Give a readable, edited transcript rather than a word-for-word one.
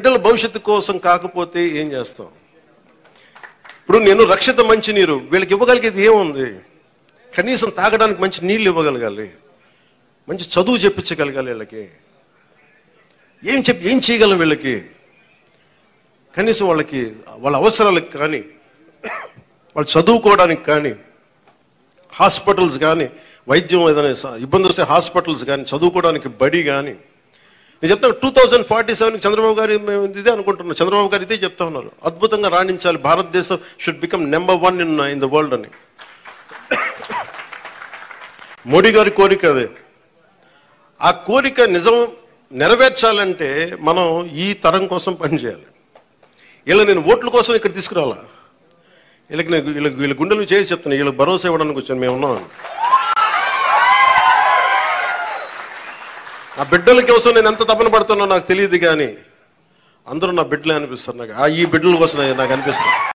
బిడ్డల భవిష్యత్తు కోసం కాకపోతే ఏం చేస్తాం? ఇప్పుడు నేను రక్షిత మంచినీరు వీళ్ళకి ఇవ్వగలిగేది ఏముంది? కనీసం తాగడానికి మంచి నీళ్ళు ఇవ్వగలగాలి, మంచి చదువు చెప్పించగలగాలి. వీళ్ళకి ఏం చేయగలం? వీళ్ళకి కనీసం వాళ్ళకి వాళ్ళ అవసరాలకు కానీ, వాళ్ళు చదువుకోవడానికి కానీ, హాస్పిటల్స్ కానీ, వైద్యం ఏదైనా ఇబ్బంది వస్తే హాస్పిటల్స్ కానీ, చదువుకోవడానికి బడి కానీ. నేను చెప్తాను 2047 చంద్రబాబు గారు ఇదే అనుకుంటున్నాను. చంద్రబాబు గారు ఇదే చెప్తా ఉన్నారు, అద్భుతంగా రాణించాలి భారతదేశం, should become number 1 in the world అని. మోడీ గారి కోరిక అదే. ఆ కోరిక నిజం నెరవేర్చాలంటే మనం ఈ తరం కోసం పనిచేయాలి. వీళ్ళ నేను ఓట్ల కోసం ఇక్కడ తీసుకురాలా, వీళ్ళ గుండెలు చేసి చెప్తున్నా, వీళ్ళకి భరోసా ఇవ్వడానికి వచ్చాను. మేము ఉన్నాం. నా బిడ్డల కోసం నేను ఎంత తపన పడుతున్నా నాకు తెలియదు, కానీ అందరూ నా బిడ్డలే అనిపిస్తారు నాకు. ఈ బిడ్డల కోసం నాకు అనిపిస్తుంది.